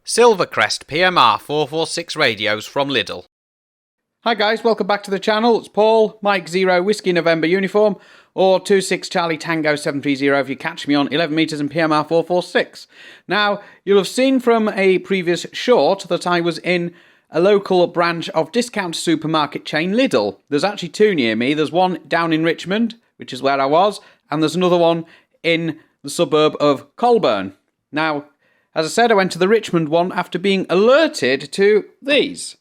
SilverCrest PMR446 radios from Lidl. Hi guys, welcome back to the channel. It's Paul, Mike 0 Whiskey November uniform, or 26 Charlie Tango 730 if you catch me on 11 metres and PMR446. Now, you'll have seen from a previous short that I was in a local branch of discount supermarket chain Lidl. There's actually two near me. There's one down in Richmond, which is where I was, and there's another one in the suburb of Colburn. Now, as I said, I went to the Richmond one after being alerted to these.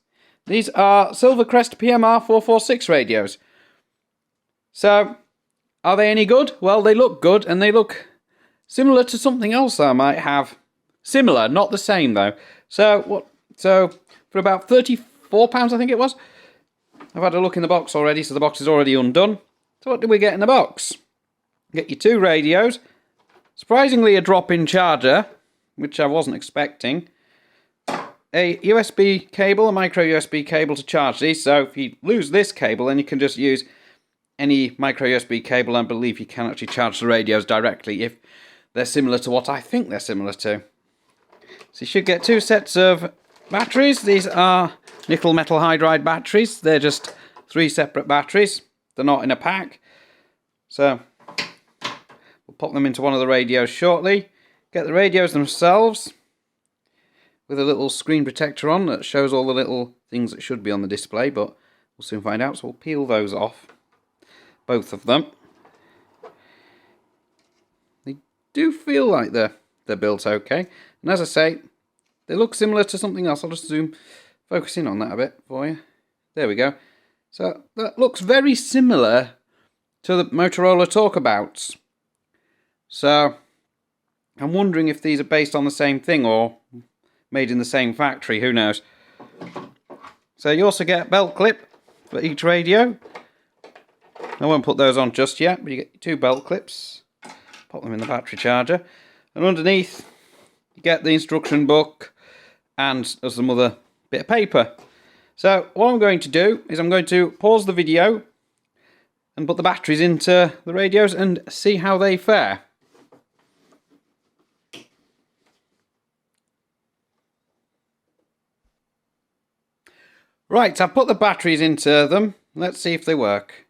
These are SilverCrest PMR446 radios. So, are they any good? Well, they look good, and they look similar to something else I might have. Similar, not the same though. So, for about £34, I think it was. I've had a look in the box already, so the box is already undone. So what did we get in the box? Get your two radios. Surprisingly, a drop-in charger, which I wasn't expecting. A USB cable, a micro USB cable to charge these. So if you lose this cable, then you can just use any micro USB cable. I believe you can actually charge the radios directly if they're similar to what I think they're similar to. So you should get two sets of batteries. These are nickel metal hydride batteries. They're just three separate batteries. They're not in a pack. So we'll pop them into one of the radios shortly. Get the radios themselves with a little screen protector on that shows all the little things that should be on the display, but we'll soon find out. So we'll peel those off, both of them. They do feel like they're built okay, and as I say, they look similar to something else. I'll just focus in on that a bit for you. There we go. So that looks very similar to the Motorola Talkabouts. So I'm wondering if these are based on the same thing or made in the same factory, who knows. So you also get a belt clip for each radio. I won't put those on just yet, but you get two belt clips. Pop them in the battery charger. And underneath, you get the instruction book and some other bit of paper. So what I'm going to do is I'm going to pause the video and put the batteries into the radios and see how they fare. Right, I've put the batteries into them. Let's see if they work.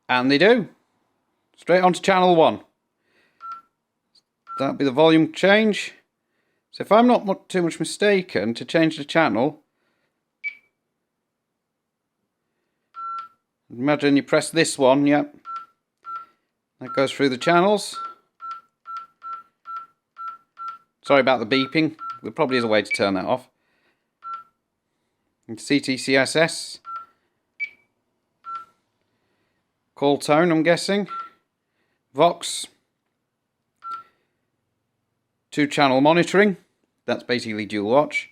And they do. Straight onto channel 1. That'll be the volume change. So if I'm not too much mistaken, to change the channel, imagine you press this one, yep. That goes through the channels. Sorry about the beeping. There probably is a way to turn that off. And CTCSS. Call tone, I'm guessing. Vox. 2-channel monitoring. That's basically dual watch.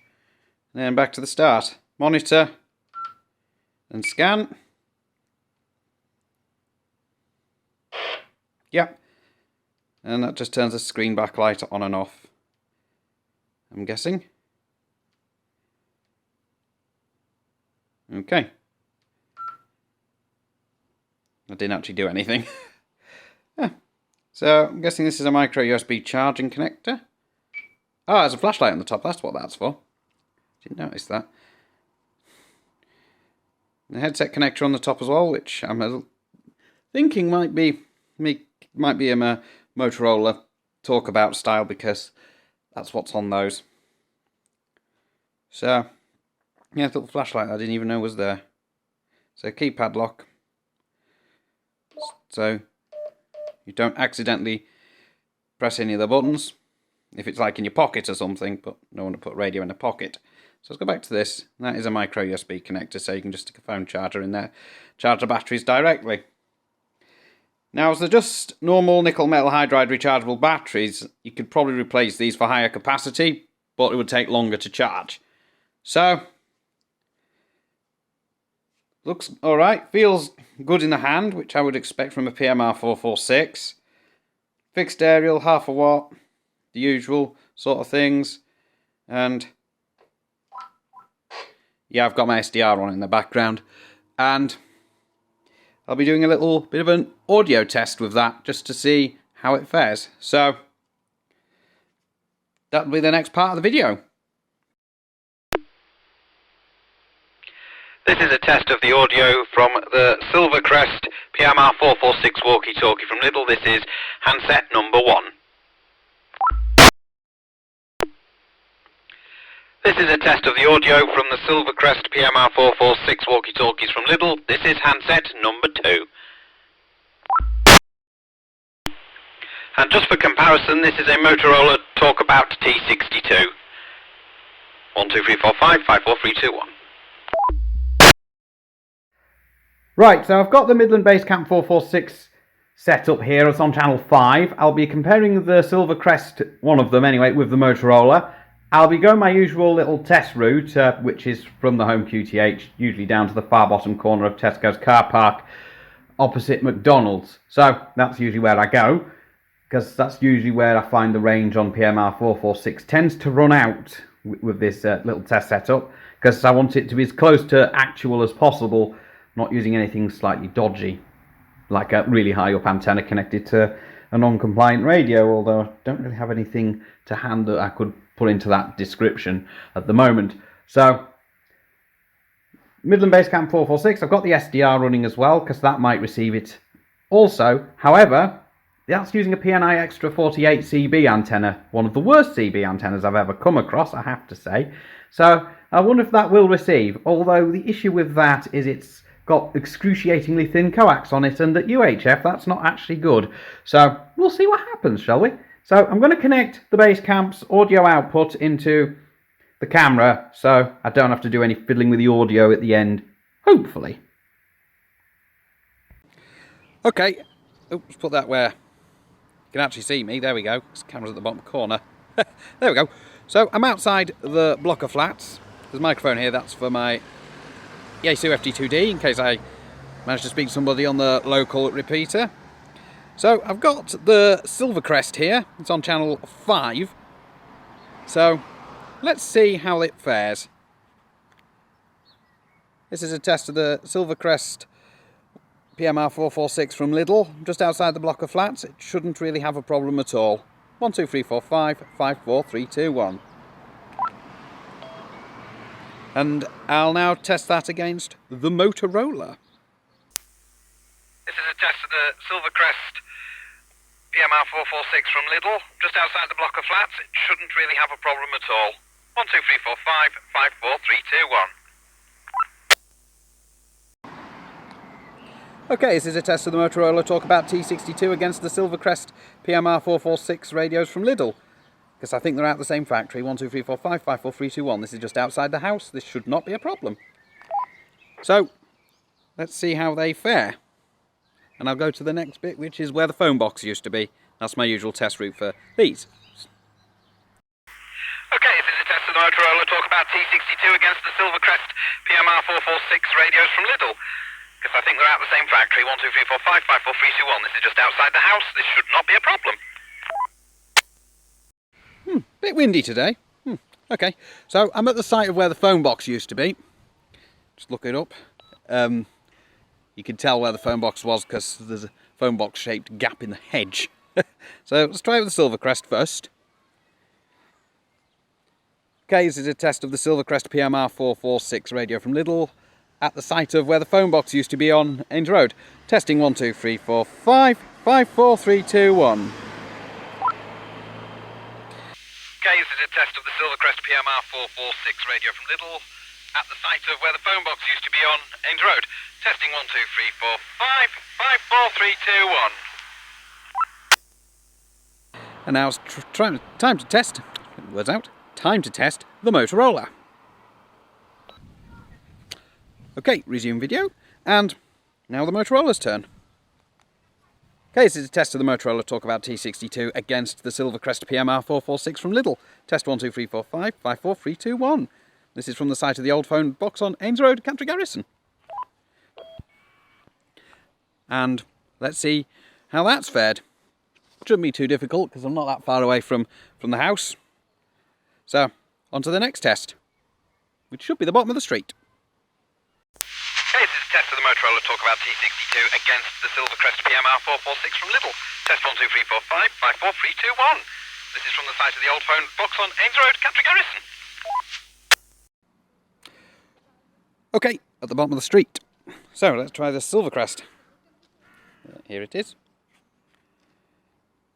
And then back to the start. Monitor. And scan. Yep. And that just turns the screen backlight on and off, I'm guessing. Okay. I didn't actually do anything. Yeah. So I'm guessing this is a micro USB charging connector. Oh, there's a flashlight on the top. That's what that's for. Didn't notice that. The headset connector on the top as well, which I'm thinking might be a Motorola Talkabout style, because that's what's on those. So, yeah, little flashlight I didn't even know was there. So, keypad lock. So, you don't accidentally press any of the buttons. If it's like in your pocket or something, but no one to put radio in a pocket. So let's go back to this. That is a micro USB connector, so you can just stick a phone charger in there. Charge the batteries directly. Now, as they're just normal nickel metal hydride rechargeable batteries, you could probably replace these for higher capacity, but it would take longer to charge. So, looks alright, feels good in the hand, which I would expect from a PMR446. Fixed aerial, half a watt, the usual sort of things. And yeah, I've got my SDR on in the background. And I'll be doing a little bit of an audio test with that, just to see how it fares. So that'll be the next part of the video. This is a test of the audio from the SilverCrest PMR446 walkie-talkie from Lidl. This is handset number 1. This is a test of the audio from the SilverCrest PMR446 walkie-talkies from Lidl. This is handset number 2. And just for comparison, this is a Motorola Talkabout T62. 1, 2, 3, 4, 5, 5, 4, 3, 2, 1. Right, so I've got the Midland Basecamp 446 set up here. It's on channel 5. I'll be comparing the SilverCrest, one of them anyway, with the Motorola. I'll be going my usual little test route, which is from the home QTH, usually down to the far bottom corner of Tesco's car park, opposite McDonald's. So that's usually where I go, because that's usually where I find the range on PMR446 tends to run out with this little test setup, because I want it to be as close to actual as possible, not using anything slightly dodgy, like a really high up antenna connected to a non-compliant radio, although I don't really have anything to hand that I could put into that description at the moment. So, Midland Basecamp 446, I've got the SDR running as well, because that might receive it also. However, that's using a PNI Extra 48 CB antenna, one of the worst CB antennas I've ever come across, I have to say. So, I wonder if that will receive, although the issue with that is it's got excruciatingly thin coax on it, and at UHF that's not actually good. So we'll see what happens, shall we? So I'm going to connect the Basecamp's audio output into the camera, so I don't have to do any fiddling with the audio at the end, hopefully. Okay, oops, put that where you can actually see me. There we go. This camera's at the bottom corner. There we go. So I'm outside the block of flats. There's a microphone here, that's for my Yaesu FD2D, in case I manage to speak to somebody on the local repeater. So I've got the SilverCrest here, it's on channel 5. So let's see how it fares. This is a test of the SilverCrest PMR446 from Lidl, just outside the block of flats. It shouldn't really have a problem at all. 1, 2, 3, 4, 5, 5, 4, 3, 2, 1. And I'll now test that against the Motorola. This is a test of the SilverCrest PMR446 from Lidl, just outside the block of flats. It shouldn't really have a problem at all. 1, 2, 3, 4, 5, 5, 4, 3, 2, 1. Okay, this is a test of the Motorola Talkabout T62 against the SilverCrest PMR446 radios from Lidl, because I think they're out the same factory. 1, 2, 3, 4, 5, 5, 4, 3, 2, 1. This is just outside the house. This should not be a problem. So, let's see how they fare. And I'll go to the next bit, which is where the phone box used to be. That's my usual test route for these. Okay, this is a test of the Motorola Talkabout T62 against the SilverCrest PMR446 radios from Lidl, because I think they're out the same factory. 1, 2, 3, 4, 5, 5, 4, 3, 2, 1. This is just outside the house. This should not be a problem. Bit windy today. Okay, so I'm at the site of where the phone box used to be. Just look it up. You can tell where the phone box was because there's a phone box shaped gap in the hedge. So let's try with the SilverCrest first. Okay, this is a test of the SilverCrest PMR446 radio from Lidl at the site of where the phone box used to be on Ains Road. Testing 1, 2, 3, 4, 5, 5, 4, 3, 2, 1. Okay, this is a test of the SilverCrest PMR446 radio from Lidl at the site of where the phone box used to be on Ains Road. Testing 1, 2, 3, 4, 5, 5, 4, 3, 2, 1. And now it's time to test, words out, time to test the Motorola. Okay, resume video, and now the Motorola's turn. Okay, this is a test of the Motorola Talkabout T62 against the SilverCrest PMR446 from Lidl. Test 1, 2, 3, 4, 5, 5, 4, 3, 2, 1. This is from the site of the old phone box on Ains Road, Cantry Garrison. And let's see how that's fared. Shouldn't be too difficult because I'm not that far away from the house. So, on to the next test, which should be the bottom of the street. Okay, this is a test of the Motorola Talkabout T62 against the SilverCrest PMR446 from Lidl. Test 12345 54321. This is from the site of the old phone box on Ames Road, Cantry Garrison. Okay, at the bottom of the street. So let's try the SilverCrest. Here it is.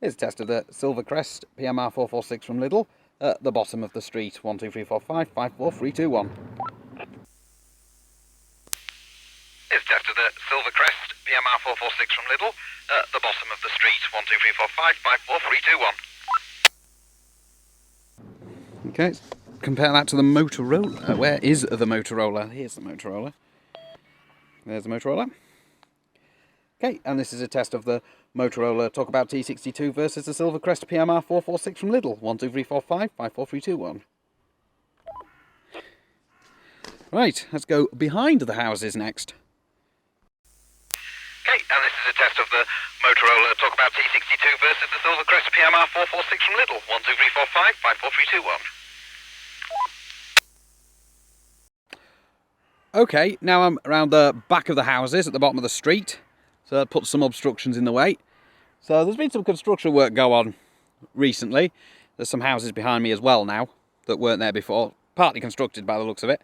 Here's a test of the SilverCrest PMR446 from Lidl at the bottom of the street. 12345 54321. Here's a test of the SilverCrest PMR446 from Lidl at the bottom of the street. 12345 54321. Okay, let's compare that to the Motorola. Where is the Motorola? Here's the Motorola. There's the Motorola. Okay, and this is a test of the Motorola Talkabout T62 versus the SilverCrest PMR446 from Lidl. 12345 54321. Right, let's go behind the houses next. Okay, and this is a test of the Motorola Talkabout T62 versus the SilverCrest PMR446 from Lidl. 12345 54321. Okay, now I'm around the back of the houses at the bottom of the street. So that puts some obstructions in the way. So there's been some construction work go on recently. There's some houses behind me as well now that weren't there before. Partly constructed by the looks of it.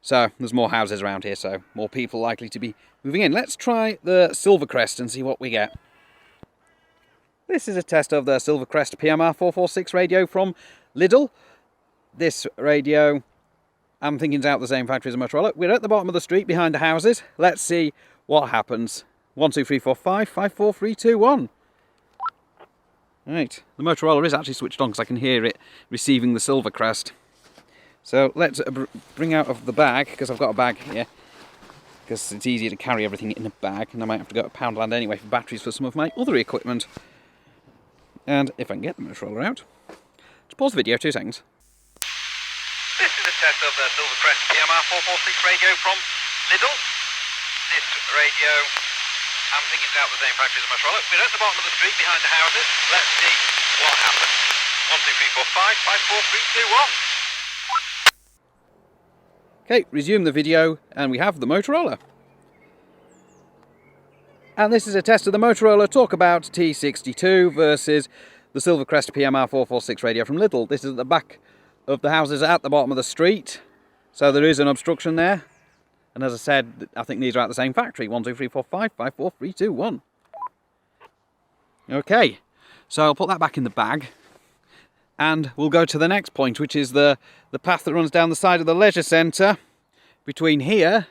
So there's more houses around here, so more people likely to be moving in. Let's try the SilverCrest and see what we get. This is a test of the SilverCrest PMR446 radio from Lidl. This radio, I'm thinking, is out the same factory as a Motorola. We're at the bottom of the street behind the houses. Let's see what happens. 12345 54321. Right, the Motorola is actually switched on because I can hear it receiving the SilverCrest. So let's bring out of the bag, because I've got a bag here, because it's easier to carry everything in a bag, and I might have to go to Poundland anyway for batteries for some of my other equipment. And if I can get the Motorola out, just pause the video 2 seconds. This is a test of the SilverCrest PMR446 radio from Lidl. This radio, I'm thinking, it's out the same factory as a Motorola. We're at the bottom of the street behind the houses. Let's see what happens. 12345 54321. Okay, resume the video, and we have the Motorola. And this is a test of the Motorola Talkabout T62 versus the SilverCrest PMR446 radio from Lidl. This is at the back of the houses at the bottom of the street, so there is an obstruction there. And as I said, I think these are at the same factory. 12345 54321. Okay, so I'll put that back in the bag, and we'll go to the next point, which is the path that runs down the side of the leisure centre between here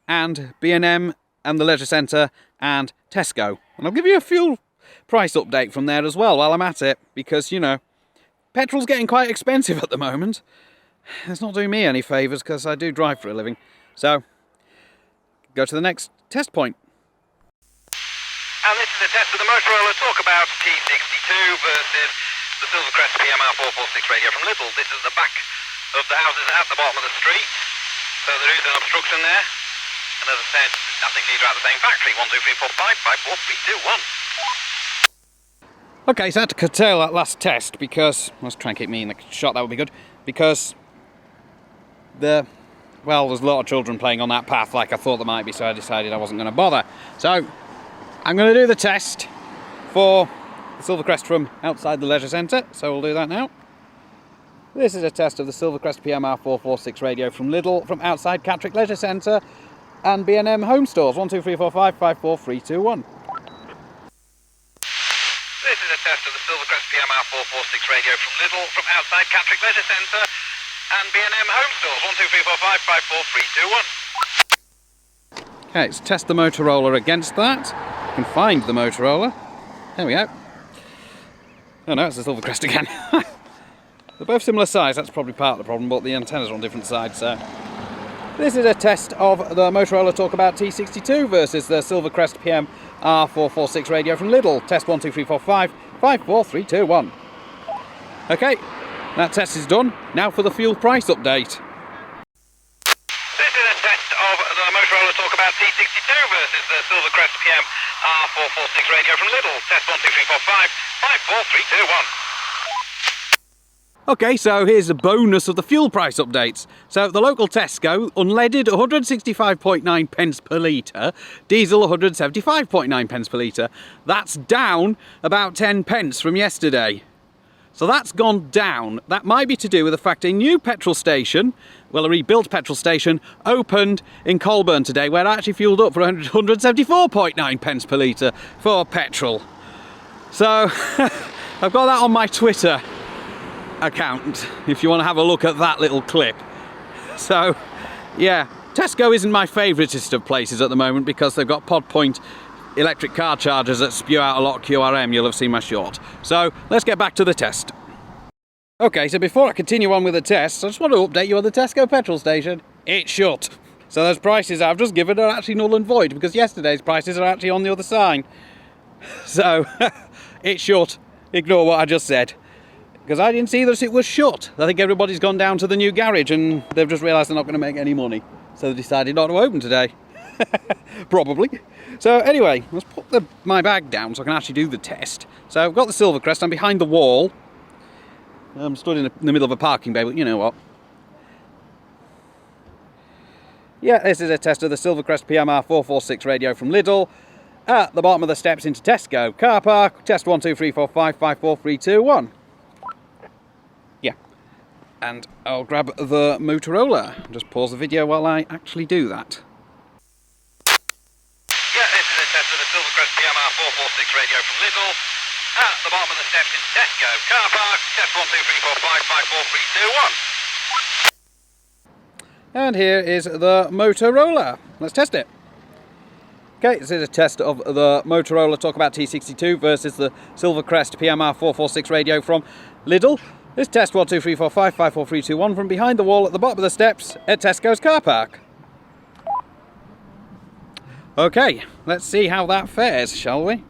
and B&M and the leisure centre and Tesco. And I'll give you a fuel price update from there as well while I'm at it, because, you know, petrol's getting quite expensive at the moment. It's not doing me any favours because I do drive for a living. So, go to the next test point. And this is a test of the Motorola Talkabout T62 versus the SilverCrest PMR446 radio from Lidl. This is the back of the houses at the bottom of the street, so there is an obstruction there. And as I said, I think these are at the same factory. 12345 54321. Okay, so I had to curtail that last test because, let's try and keep me in the shot, that would be good, because there's a lot of children playing on that path like I thought there might be, so I decided I wasn't going to bother. So, I'm going to do the test for the SilverCrest from outside the leisure centre, so we'll do that now. This is a test of the SilverCrest PMR446 radio from Lidl from outside Catterick Leisure Centre and B&M Home Stores. 12345 54321. This is a test of the SilverCrest PMR446 radio from Lidl from outside Catterick Leisure Centre and B&M Home Stores. 12345 54321. Okay, let's test the Motorola against that. You can find the Motorola. There we go. Oh no, it's the SilverCrest again. They're both similar size, that's probably part of the problem, but the antennas are on different sides, so. This is a test of the Motorola Talkabout T62 versus the SilverCrest PMR446 radio from Lidl. Test 12345 54321. Okay, that test is done. Now for the fuel price update. This is a test of the Motorola Talkabout T62 versus the SilverCrest PMR446 radio from Lidl. Test 12345 54321. Okay, so here's a bonus of the fuel price updates. So the local Tesco, unleaded 165.9 pence per litre, diesel 175.9 pence per litre. That's down about 10 pence from yesterday. So that's gone down. That might be to do with the fact a new petrol station, well, a rebuilt petrol station, opened in Colburn today, where I actually fueled up for 174.9 pence per litre for petrol. So I've got that on my Twitter account if you want to have a look at that little clip. So yeah, Tesco isn't my favouriteest of places at the moment because they've got pod point electric car chargers that spew out a lot of QRM. You'll have seen my short. So let's get back to the test. Okay, so before I continue on with the test, I just want to update you on the Tesco petrol station. It's shut. So those prices I've just given are actually null and void because yesterday's prices are actually on the other sign. So it's shut. Ignore what I just said. Because I didn't see that it was shut. I think everybody's gone down to the new garage and they've just realised they're not going to make any money. So they decided not to open today. Probably. So anyway, let's put my bag down so I can actually do the test. So I've got the SilverCrest, I'm behind the wall. I'm stood in the middle of a parking bay, but you know what. Yeah, this is a test of the SilverCrest PMR446 radio from Lidl. At the bottom of the steps into Tesco car park. Test 1, 2, 3, 4, 5, 5, 4, 3, 2, 1. And I'll grab the Motorola. Just pause the video while I actually do that. Yeah, this is a test of the SilverCrest PMR446 radio from Lidl. At the bottom of the steps in Tesco car park. Test 1, 2, 3, 4, 5, 5, 4, 3, 2, 1. And here is the Motorola. Let's test it. Okay, this is a test of the Motorola Talkabout T62 versus the SilverCrest PMR446 radio from Lidl. This test 1, 2, 3, 4, 5, 5, 4, 3, 2, 1 from behind the wall at the bottom of the steps at Tesco's car park. Okay, let's see how that fares, shall we? Okay,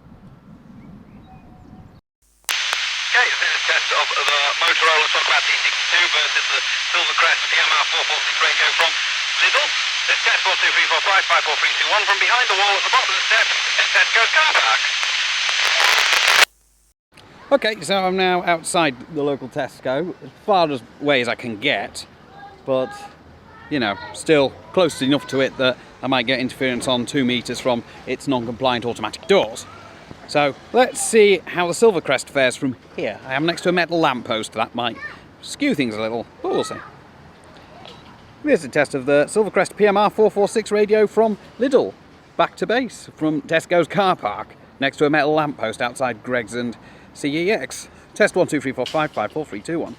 this is a test of the Motorola Talkabout T62 versus the SilverCrest PMR446 radio from Lidl. This test 1, 2, 3, 4, 5, 5, 4, 3, 2, 1 from behind the wall at the bottom of the steps at Tesco's car park. Okay, so I'm now outside the local Tesco, as far away as I can get, but, you know, still close enough to it that I might get interference on 2 metres from its non-compliant automatic doors. So, let's see how the SilverCrest fares from here. I am next to a metal lamppost, that might skew things a little, but we'll see. This is a test of the SilverCrest PMR446 radio from Lidl, back to base, from Tesco's car park, next to a metal lamppost outside Greggs and CEX. Test 1, 2, 3, 4, 5, 5, 4, 3, 2, 1.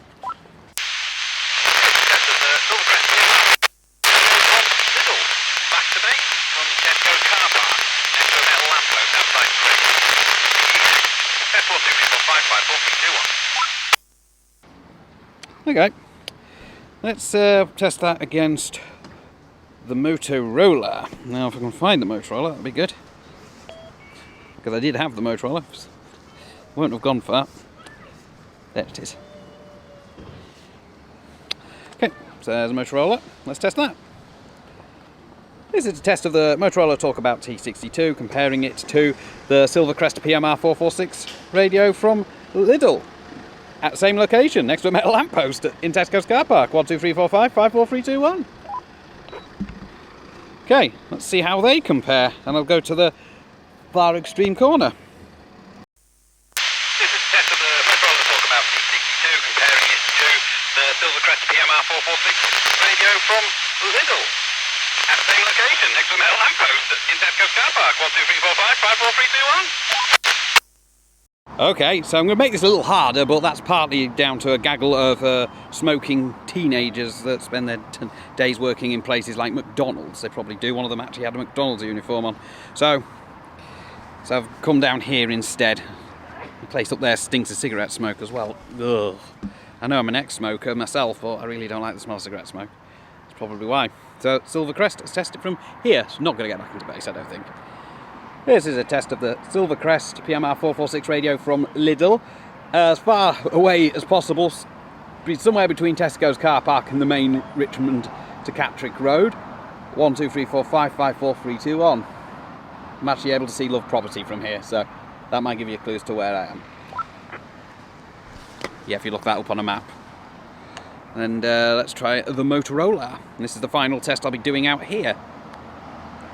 Okay, let's test that against the Motorola. Now if I can find the Motorola, that'd be good. Because I did have the Motorola. Won't have gone far. There it is. Okay, so there's a Motorola. Let's test that. This is a test of the Motorola Talkabout T62, comparing it to the SilverCrest PMR446 radio from Lidl. At the same location, next to a metal lamppost in Tesco's car park. 1, 2, 3, 4, 5, 5, 4, 3, 2, 1. Okay, let's see how they compare. And I'll go to the far extreme corner. SilverCrest PMR446 radio from Lidl. At the same location, next to a metal lamppost in Tesco's car park. 1, 2, 3, 4, 5, 5, 4, 3, 2, 1. Okay, so I'm going to make this a little harder, but that's partly down to a gaggle of smoking teenagers that spend their days working in places like McDonald's. They probably do. One of them actually had a McDonald's uniform on. So I've come down here instead. The place up there stinks of cigarette smoke as well. Ugh. I know I'm an ex-smoker myself, but I really don't like the smell of cigarette smoke. That's probably why. So, SilverCrest, let's test it from here. It's not going to get back into base, I don't think. This is a test of the SilverCrest PMR446 radio from Lidl. As far away as possible, somewhere between Tesco's car park and the main Richmond to Catterick Road. 1, 2, 3, 4, 5, 5, 4, 3, 2, 1. I'm actually able to see Love Property from here, so that might give you a clue as to where I am. Yeah, if you look that up on a map. And let's try the Motorola. This is the final test I'll be doing out here.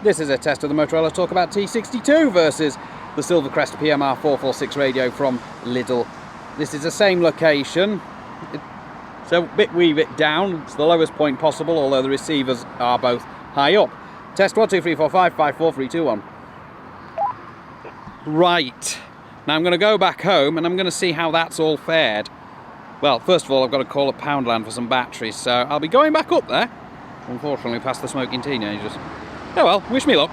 This is a test of the Motorola Talkabout T62 versus the SilverCrest PMR446 radio from Lidl. This is the same location. It's a wee bit down. It's the lowest point possible, although the receivers are both high up. Test 1, 2, 3, 4, 5, 5, 4, 3, 2, 1. Right. Now I'm going to go back home and I'm going to see how that's all fared. Well, first of all, I've got to call up Poundland for some batteries, so I'll be going back up there. Unfortunately, past the smoking teenagers. Oh well, wish me luck.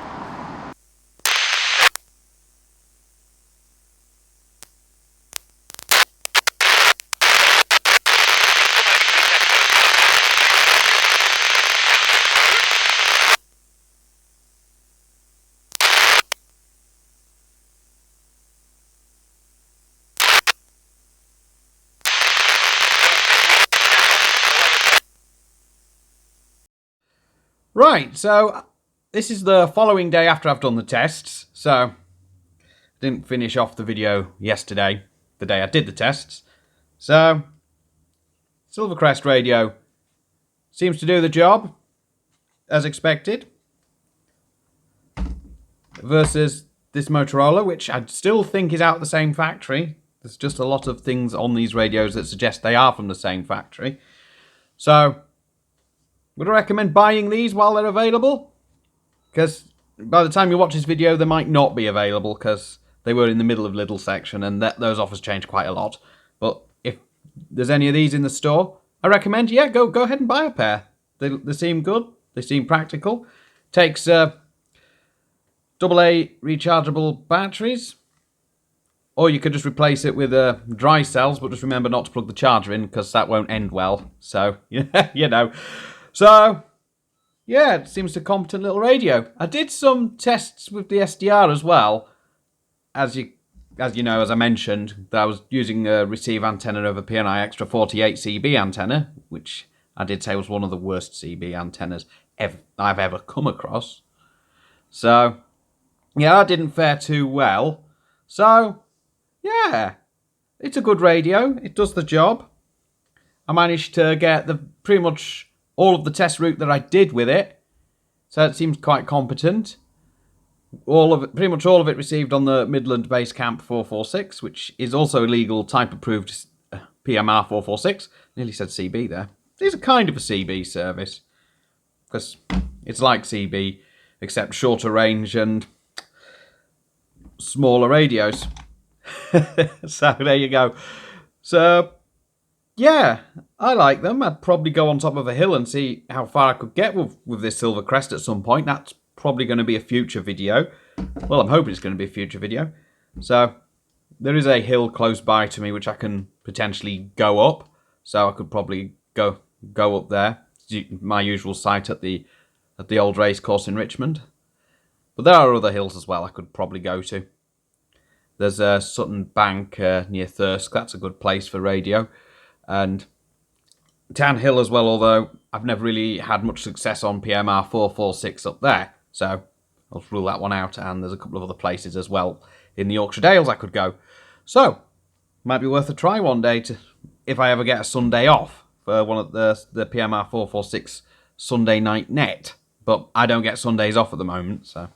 Right, so this is the following day after I've done the tests. So I didn't finish off the video yesterday, the day I did the tests. So SilverCrest radio seems to do the job as expected. Versus this Motorola, which I still think is out of the same factory. There's just a lot of things on these radios that suggest they are from the same factory. So would I recommend buying these while they're available? Because by the time you watch this video, they might not be available because they were in the middle of Lidl section and those offers change quite a lot. But if there's any of these in the store, I recommend, yeah, go ahead and buy a pair. They seem good. They seem practical. Takes AA rechargeable batteries. Or you could just replace it with dry cells, but just remember not to plug the charger in because that won't end well. So, yeah, you know. So, yeah, it seems a competent little radio. I did some tests with the SDR as well. As you know, as I mentioned, that I was using a receive antenna over PNI Extra 48 CB antenna, which I did say was one of the worst CB antennas I've ever come across. So, yeah, that didn't fare too well. So, yeah, it's a good radio. It does the job. I managed to get pretty much all of the test route that I did with it, so it seems quite competent. Pretty much all of it received on the Midland Base Camp 446, which is also a legal type-approved PMR446. Nearly said CB there. It's a kind of a CB service, because it's like CB, except shorter range and smaller radios. So there you go. So yeah, I like them. I'd probably go on top of a hill and see how far I could get with this SilverCrest at some point. That's probably going to be a future video. Well, I'm hoping it's going to be a future video. So there is a hill close by to me which I can potentially go up. So I could probably go up there. My usual site at the old race course in Richmond. But there are other hills as well I could probably go to. There's a Sutton Bank near Thirsk. That's a good place for radio. And Town Hill as well, although I've never really had much success on PMR446 up there. So I'll rule that one out. And there's a couple of other places as well in the Yorkshire Dales I could go. So, might be worth a try one day if I ever get a Sunday off for one of the PMR446 Sunday night net. But I don't get Sundays off at the moment, so.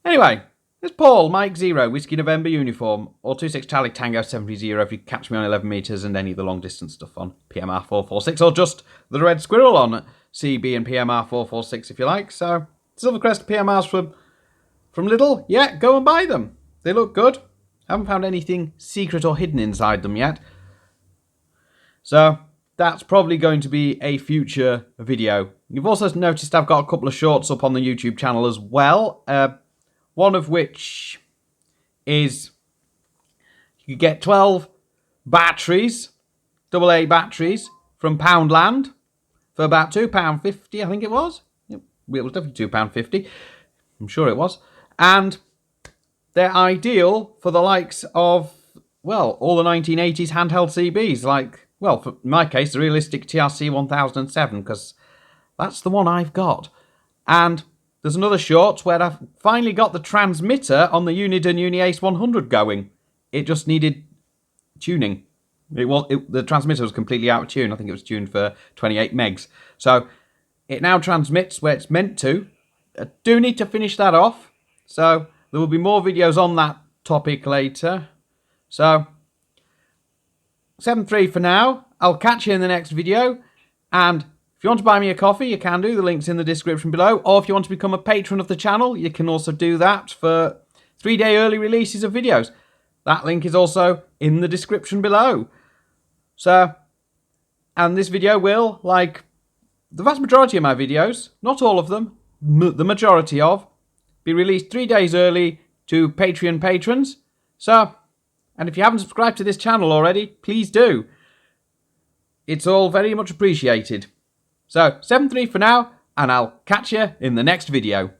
Anyway, it's Paul, Mike 0, Whiskey November uniform, or 26 Charlie Tango 70 if you catch me on 11 metres and any of the long distance stuff on PMR446, or just the Red Squirrel on CB and PMR446 if you like. So, SilverCrest PMRs from Lidl, yeah, go and buy them. They look good. Haven't found anything secret or hidden inside them yet. So, that's probably going to be a future video. You've also noticed I've got a couple of shorts up on the YouTube channel as well. One of which is you get 12 batteries, AA batteries, from Poundland for about £2.50, I think it was. It was definitely £2.50. I'm sure it was. And they're ideal for the likes of, well, all the 1980s handheld CBs, like, well, for my case, the realistic TRC 1007, because that's the one I've got. And there's another short where I've finally got the transmitter on the Uniden UniAce 100 going. It just needed tuning. The transmitter was completely out of tune. I think it was tuned for 28 megs. So it now transmits where it's meant to. I do need to finish that off. So there will be more videos on that topic later. So 7.3 for now. I'll catch you in the next video. And if you want to buy me a coffee, you can do. The link's in the description below. Or if you want to become a patron of the channel, you can also do that for 3-day early releases of videos. That link is also in the description below. So, and this video will, like the vast majority of my videos, not all of them, the majority of, be released 3 days early to Patreon patrons. So, and if you haven't subscribed to this channel already, please do. It's all very much appreciated. So, 7.3 for now, and I'll catch you in the next video.